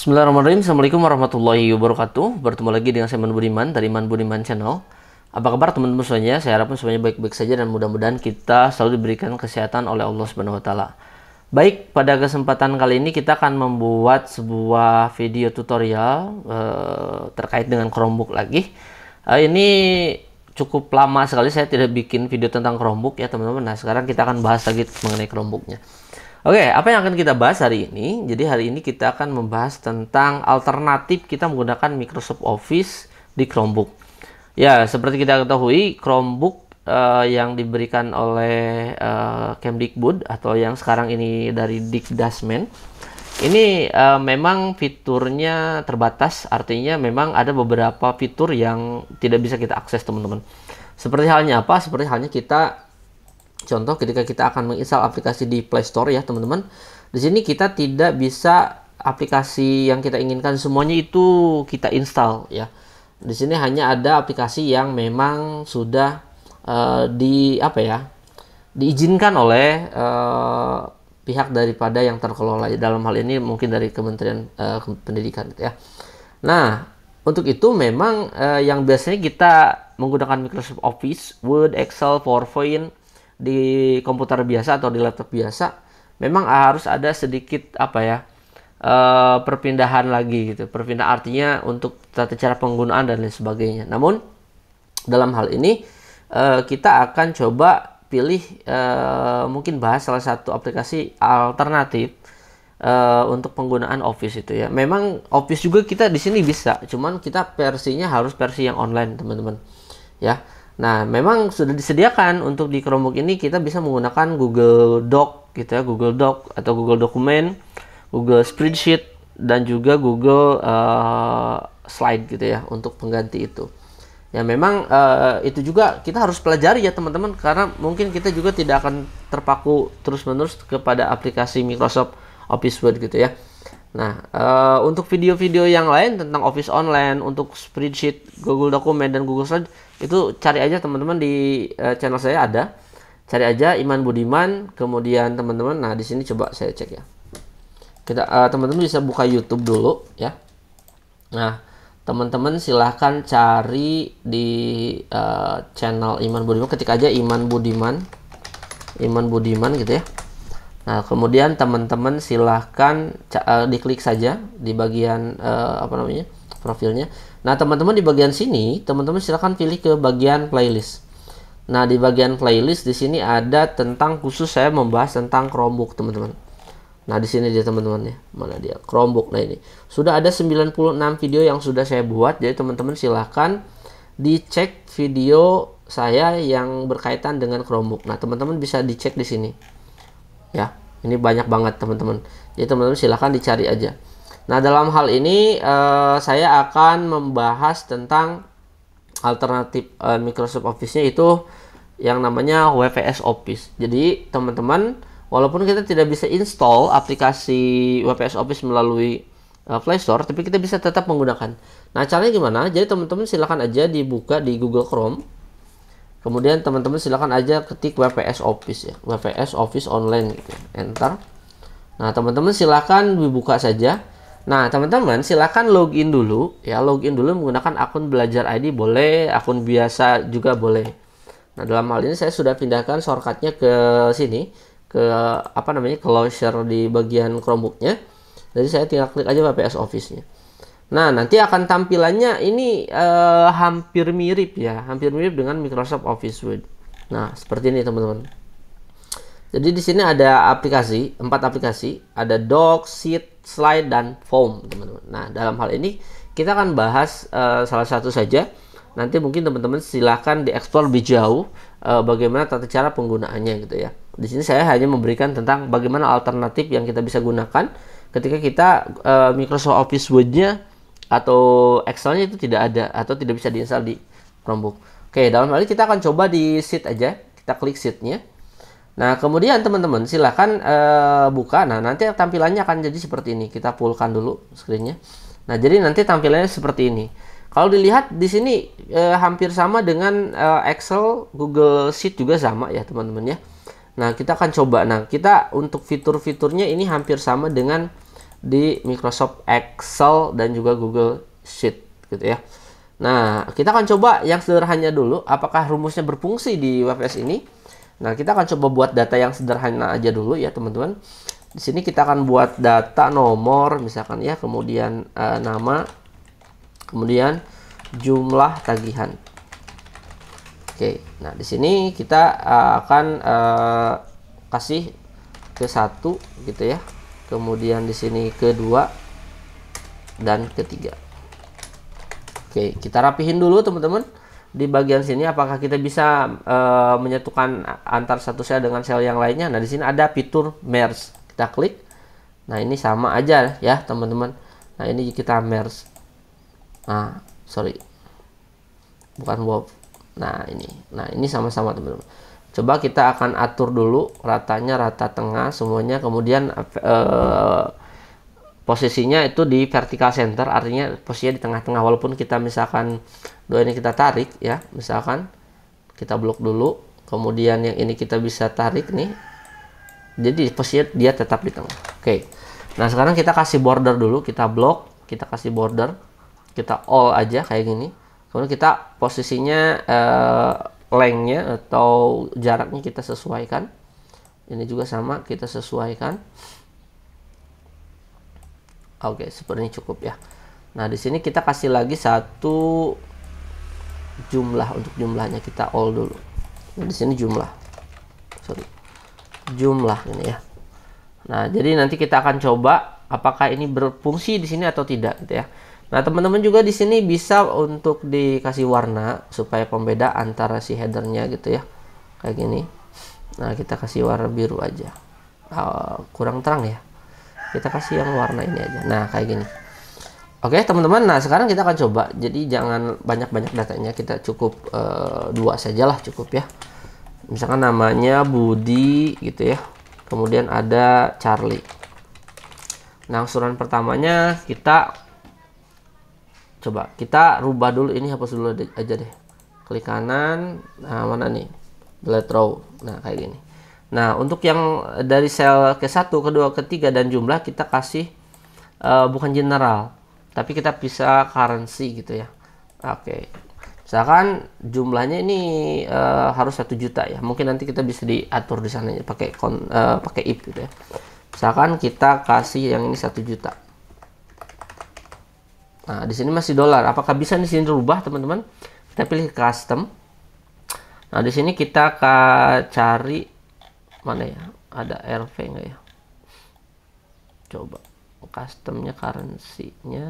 Bismillahirrahmanirrahim. Assalamualaikum warahmatullahi wabarakatuh. Bertemu lagi dengan saya Iman Budiman dari Iman Budiman Channel. Apa kabar teman-teman semuanya? Saya harapkan semuanya baik-baik saja dan mudah-mudahan kita selalu diberikan kesehatan oleh Allah Subhanahu wa taala. Baik, pada kesempatan kali ini kita akan membuat sebuah video tutorial terkait dengan Chromebook lagi. Ini cukup lama sekali saya tidak bikin video tentang Chromebook ya teman-teman. Nah, sekarang kita akan bahas lagi mengenai Chromebooknya. Oke, apa yang akan kita bahas hari ini? Jadi hari ini kita akan membahas tentang alternatif kita menggunakan Microsoft Office di Chromebook. Ya, seperti kita ketahui, Chromebook yang diberikan oleh Kemdikbud atau yang sekarang ini dari Dikdasmen, ini memang fiturnya terbatas. Artinya memang ada beberapa fitur yang tidak bisa kita akses, teman-teman. Seperti halnya apa? Seperti halnya kita contoh ketika kita akan menginstal aplikasi di Play Store ya teman-teman. Di sini kita tidak bisa aplikasi yang kita inginkan semuanya itu kita install ya. Di sini hanya ada aplikasi yang memang sudah diizinkan oleh pihak daripada yang terkelola. Dalam hal ini mungkin dari Kementerian Pendidikan gitu ya. Nah, untuk itu memang yang biasanya kita menggunakan Microsoft Office, Word, Excel, PowerPoint di komputer biasa atau di laptop biasa, memang harus ada sedikit perpindahan lagi gitu. Perpindahan artinya untuk tata cara penggunaan dan lain sebagainya. Namun dalam hal ini kita akan coba pilih mungkin bahas salah satu aplikasi alternatif untuk penggunaan Office itu ya. Memang Office juga kita di sini bisa, cuman kita versinya harus versi yang online teman-teman ya. Nah, memang sudah disediakan untuk di Chromebook ini kita bisa menggunakan Google Doc gitu ya, Google Doc atau Google Dokumen, Google Spreadsheet dan juga Google Slide gitu ya untuk pengganti itu. Ya memang itu juga kita harus pelajari ya teman-teman, karena mungkin kita juga tidak akan terpaku terus-menerus kepada aplikasi Microsoft Office Word gitu ya. Nah, untuk video-video yang lain tentang Office Online, untuk Spreadsheet, Google Dokumen dan Google Slide, itu cari aja teman-teman di channel saya ada. Cari aja Iman Budiman, kemudian teman-teman, nah di sini coba saya cek ya. Kita teman-teman bisa buka YouTube dulu ya. Nah, teman-teman silahkan cari di channel Iman Budiman, ketik aja Iman Budiman gitu ya. Nah, kemudian teman-teman silahkan diklik saja di bagian profilnya. Nah, teman-teman di bagian sini, teman-teman silahkan pilih ke bagian playlist. Nah, di bagian playlist di sini ada tentang khusus saya membahas tentang Chromebook, teman-teman. Nah, di sini dia teman-teman ya. Mana dia? Chromebook. Nah, ini. Sudah ada 96 video yang sudah saya buat. Jadi teman-teman silahkan dicek video saya yang berkaitan dengan Chromebook. Nah, teman-teman bisa dicek di sini. Ya, ini banyak banget teman-teman. Jadi teman-teman silahkan dicari aja. Nah, dalam hal ini saya akan membahas tentang alternatif Microsoft Office-nya itu yang namanya WPS Office. Jadi teman-teman, walaupun kita tidak bisa install aplikasi WPS Office melalui Play Store, tapi kita bisa tetap menggunakan. Nah, caranya gimana? Jadi teman-teman silahkan aja dibuka di Google Chrome. Kemudian teman-teman silahkan aja ketik WPS Office ya, WPS Office Online gitu. Enter. Nah, teman-teman silahkan dibuka saja. Nah, teman-teman silahkan login dulu ya, login dulu menggunakan akun Belajar ID boleh, akun biasa juga boleh. Nah, dalam hal ini saya sudah pindahkan shortcutnya ke sini, ke closure di bagian Chromebooknya. Jadi saya tinggal klik aja WPS Office-nya. Nah, nanti akan tampilannya ini hampir mirip ya, hampir mirip dengan Microsoft Office Word. Nah, seperti ini teman-teman. Jadi di sini ada aplikasi, 4 aplikasi, ada Doc, Sheet, Slide dan Form, teman-teman. Nah, dalam hal ini kita akan bahas salah satu saja. Nanti mungkin teman-teman silahkan dieksplor lebih jauh bagaimana tata cara penggunaannya gitu ya. Di sini saya hanya memberikan tentang bagaimana alternatif yang kita bisa gunakan ketika kita Microsoft Office Word-nya atau Excel-nya itu tidak ada atau tidak bisa diinstal di Chromebook. Oke, dalam hal ini kita akan coba di Sheet aja. Kita klik Sheet-nya. Nah, kemudian teman-teman silahkan buka. Nah, nanti tampilannya akan jadi seperti ini. Kita fullkan dulu screen-nya. Nah, jadi nanti tampilannya seperti ini. Kalau dilihat di sini hampir sama dengan Excel, Google Sheet juga sama ya, teman-teman ya. Nah, kita akan coba. Nah, kita untuk fitur-fiturnya ini hampir sama dengan di Microsoft Excel dan juga Google Sheet gitu ya. Nah, kita akan coba yang sederhananya dulu, apakah rumusnya berfungsi di WPS ini. Nah, kita akan coba buat data yang sederhana aja dulu ya, teman-teman. Di sini kita akan buat data nomor misalkan ya, kemudian nama, kemudian jumlah tagihan. Oke, nah di sini kita akan kasih ke 1 gitu ya. Kemudian di sini ke 2 dan ke 3. Oke, kita rapihin dulu teman-teman. Di bagian sini apakah kita bisa menyatukan antar satu sel dengan sel yang lainnya. Nah, di sini ada fitur merge. Kita klik. Nah, ini sama aja ya, teman-teman. Nah, ini kita merge. Nah, sorry. Bukan WOP. Nah, ini sama-sama teman-teman. Coba kita akan atur dulu ratanya, rata tengah semuanya. Kemudian posisinya itu di vertical center, artinya posisinya di tengah-tengah. Walaupun kita misalkan dua ini kita tarik ya, misalkan kita blok dulu, kemudian yang ini kita bisa tarik nih, jadi posisinya dia tetap di tengah. Oke, nah sekarang kita kasih border dulu, kita blok, kita kasih border, kita all aja kayak gini. Kemudian kita posisinya lengthnya atau jaraknya kita sesuaikan. Ini juga sama, kita sesuaikan. Oke, seperti ini cukup ya. Nah, di sini kita kasih lagi satu jumlah. Untuk jumlahnya kita all dulu. Nah, di sini jumlah. Sorry. Jumlah ini ya. Nah, jadi nanti kita akan coba apakah ini berfungsi di sini atau tidak gitu ya. Nah, teman-teman juga di sini bisa untuk dikasih warna supaya pembeda antara si headernya gitu ya. Kayak gini. Nah, kita kasih warna biru aja. Kurang terang ya. Kita kasih yang warna ini aja. Nah, kayak gini. Oke, teman-teman. Nah, sekarang kita akan coba. Jadi jangan banyak-banyak datanya. Kita cukup 2 sajalah cukup ya. Misalkan namanya Budi gitu ya. Kemudian ada Charlie. Nah, usulan pertamanya kita coba. Kita rubah dulu ini, hapus dulu aja deh. Klik kanan. Nah, mana nih? Delete row. Nah, kayak gini. Nah, untuk yang dari sel ke-1, ke-2, ke-3 dan jumlah kita kasih bukan general, tapi kita bisa currency gitu ya. Oke. Misalkan jumlahnya ini harus 1 juta ya. Mungkin nanti kita bisa diatur di sana pakai pakai if gitu ya. Misalkan kita kasih yang ini 1 juta. Nah, di sini masih dolar. Apakah bisa di sini dirubah, teman-teman? Kita pilih custom. Nah, di sini kita akan cari mana ya, ada RV nggak ya, coba customnya, currency-nya,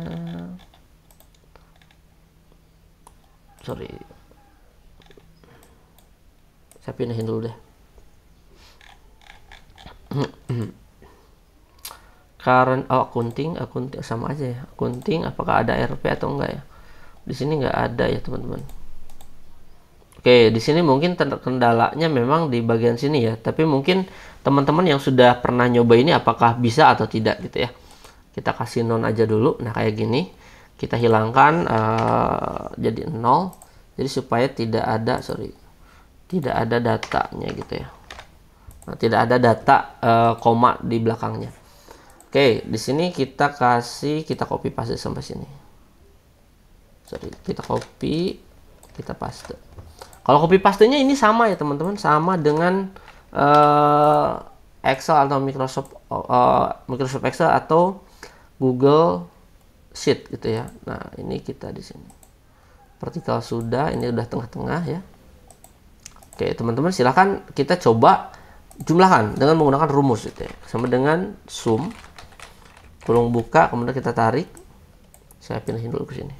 sorry, saya pindahin dulu deh. Accounting sama aja ya, accounting apakah ada RP atau enggak ya. Di sini nggak ada ya teman-teman. Oke, di sini mungkin kendalanya memang di bagian sini ya. Tapi mungkin teman-teman yang sudah pernah nyoba ini apakah bisa atau tidak gitu ya. Kita kasih non aja dulu. Nah, kayak gini. Kita hilangkan jadi 0. Jadi supaya tidak ada, tidak ada datanya gitu ya. Nah, tidak ada data koma di belakangnya. Oke, di sini kita copy paste sampai sini. Kita copy, kita paste. Kalau copy pastenya ini sama ya teman-teman, sama dengan Excel atau Microsoft Excel atau Google Sheet gitu ya. Nah, ini kita di sini. Vertikal sudah, ini udah tengah-tengah ya. Oke, teman-teman silahkan kita coba jumlahkan dengan menggunakan rumus gitu ya. Sama dengan sum, kurung buka, kemudian kita tarik. Saya pindahin dulu ke sini.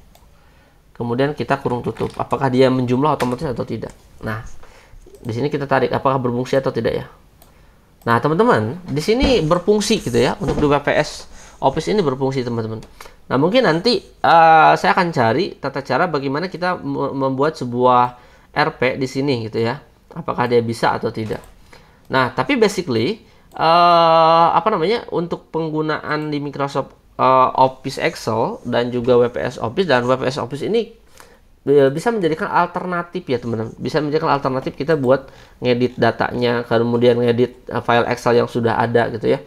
Kemudian kita kurung tutup. Apakah dia menjumlah otomatis atau tidak? Nah, di sini kita tarik. Apakah berfungsi atau tidak ya? Nah, teman-teman, di sini berfungsi gitu ya. Untuk di WPS Office ini berfungsi, teman-teman. Nah, mungkin nanti saya akan cari tata cara bagaimana kita membuat sebuah RP di sini gitu ya. Apakah dia bisa atau tidak? Nah, tapi basically untuk penggunaan di Microsoft Office Excel dan juga WPS Office, dan WPS Office ini bisa menjadikan alternatif ya teman-teman. Bisa menjadikan alternatif kita buat ngedit datanya, kemudian ngedit file Excel yang sudah ada gitu ya.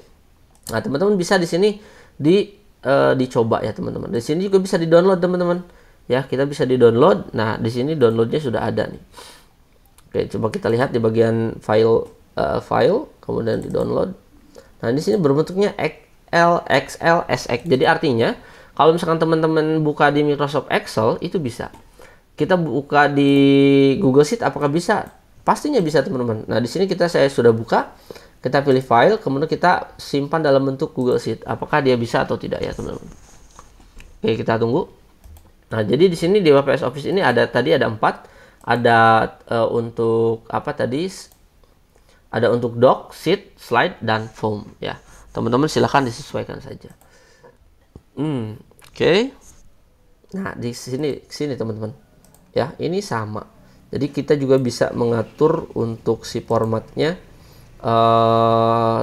Nah, teman-teman bisa di sini dicoba ya teman-teman. Di sini juga bisa di-download teman-teman. Ya, kita bisa di-download. Nah, di sini downloadnya sudah ada nih. Oke, coba kita lihat di bagian file, kemudian di-download. Nah, di sini berbentuknya XL, SX. Jadi artinya kalau misalkan teman-teman buka di Microsoft Excel itu bisa. Kita buka di Google Sheet apakah bisa? Pastinya bisa teman-teman. Nah, di sini saya sudah buka. Kita pilih file, kemudian kita simpan dalam bentuk Google Sheet. Apakah dia bisa atau tidak ya teman-teman? Oke, kita tunggu. Nah, jadi di sini di WPS Office ini tadi ada 4. Ada untuk apa tadi? Ada untuk doc, sheet, slide, dan form ya. Teman-teman silahkan disesuaikan saja. Oke. Nah, di sini teman-teman. Ya, ini sama. Jadi kita juga bisa mengatur untuk si formatnya,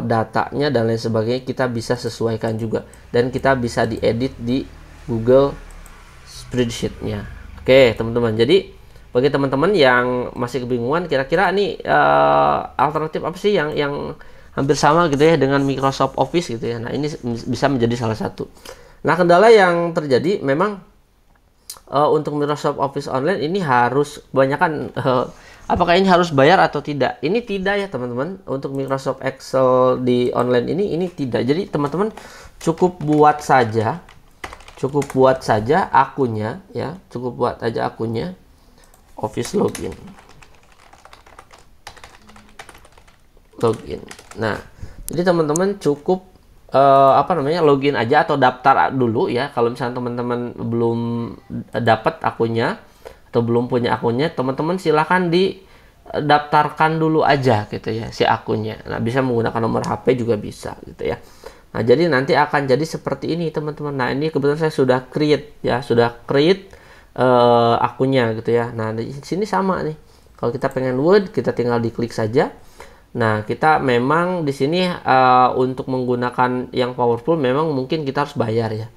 datanya dan lain sebagainya, kita bisa sesuaikan juga, dan kita bisa diedit di Google Spreadsheet-nya. Oke teman-teman, jadi bagi teman-teman yang masih kebingungan kira-kira nih alternatif apa sih yang hampir sama gitu ya dengan Microsoft Office gitu ya. Nah, ini bisa menjadi salah satu. Nah, kendala yang terjadi memang untuk Microsoft Office Online ini harus kebanyakan apakah ini harus bayar atau tidak? Ini tidak ya teman-teman. Untuk Microsoft Excel di online ini tidak. Jadi teman-teman cukup buat saja akunnya ya. Cukup buat aja akunnya Office login. Nah, jadi teman-teman cukup login aja atau daftar dulu ya. Kalau misalnya teman-teman belum dapat akunnya atau belum punya akunnya, teman-teman silahkan didaftarkan dulu aja gitu ya si akunnya. Nah, bisa menggunakan nomor HP juga bisa gitu ya. Nah, jadi nanti akan jadi seperti ini teman-teman. Nah, ini kebetulan saya sudah create akunnya gitu ya. Nah, di sini sama nih. Kalau kita pengen Word, kita tinggal diklik saja. Nah, kita memang di sini untuk menggunakan yang powerful memang mungkin kita harus bayar ya.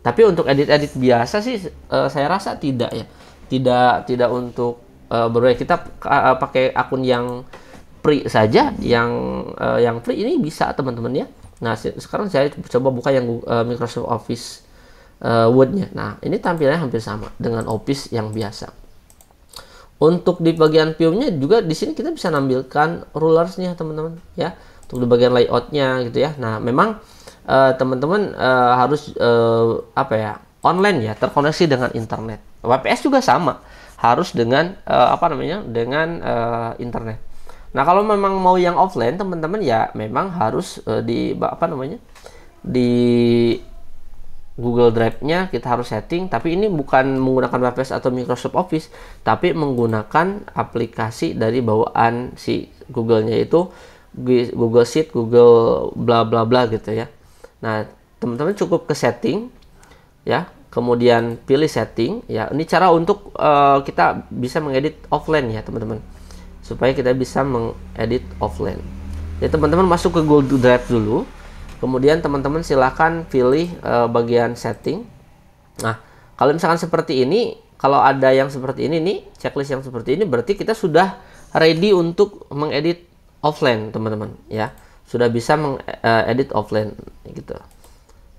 Tapi untuk edit-edit biasa sih saya rasa tidak ya. Tidak untuk berbayar. Kita pakai akun yang free saja, yang free ini bisa teman-teman ya. Nah, sekarang saya coba buka yang Microsoft Office Word-nya. Nah, ini tampilannya hampir sama dengan Office yang biasa. Untuk di bagian view-nya juga di sini kita bisa nampilkan rulers-nya teman-teman ya. Untuk di bagian layout-nya gitu ya. Nah, memang teman-teman harus online ya, terkoneksi dengan internet. WPS juga sama, harus dengan internet. Nah, kalau memang mau yang offline teman-teman ya memang harus di Google Drive-nya kita harus setting, tapi ini bukan menggunakan WPS atau Microsoft Office, tapi menggunakan aplikasi dari bawaan si Google-nya, itu Google Sheet, Google bla bla bla gitu ya. Nah, teman-teman cukup ke setting ya, kemudian pilih setting ya. Ini cara untuk kita bisa mengedit offline ya teman-teman, supaya kita bisa mengedit offline. Jadi teman-teman masuk ke Google Drive dulu, kemudian teman-teman silahkan pilih bagian setting. Nah, kalau misalkan seperti ini, kalau ada yang seperti ini nih, checklist yang seperti ini, berarti kita sudah ready untuk mengedit offline teman-teman ya, sudah bisa mengedit offline gitu.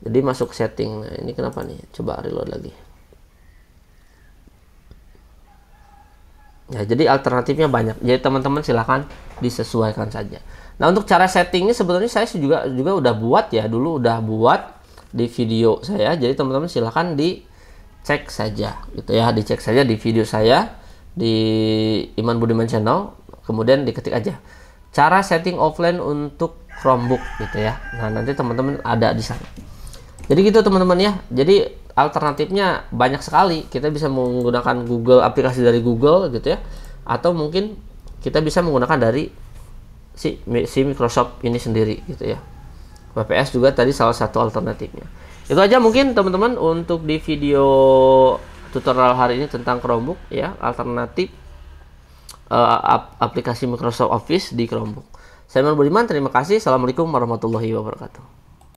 Jadi masuk setting. Nah, ini kenapa nih? Coba reload lagi. Ya, jadi alternatifnya banyak. Jadi teman-teman silahkan disesuaikan saja. Nah, untuk cara settingnya sebenarnya saya juga udah buat ya. Dulu udah buat di video saya. Jadi teman-teman silahkan dicek saja gitu ya. Dicek saja di video saya di Iman Budiman Channel. Kemudian diketik aja cara setting offline untuk Chromebook gitu ya. Nah, nanti teman-teman ada di sana. Jadi gitu teman-teman ya. Jadi alternatifnya banyak sekali. Kita bisa menggunakan Google, aplikasi dari Google gitu ya. Atau mungkin kita bisa menggunakan dari si Microsoft ini sendiri gitu ya. WPS juga tadi salah satu alternatifnya. Itu aja mungkin teman-teman untuk di video tutorial hari ini tentang Chromebook ya, alternatif aplikasi Microsoft Office di Chromebook. Saya Iman Budiman, terima kasih. Assalamualaikum warahmatullahi wabarakatuh.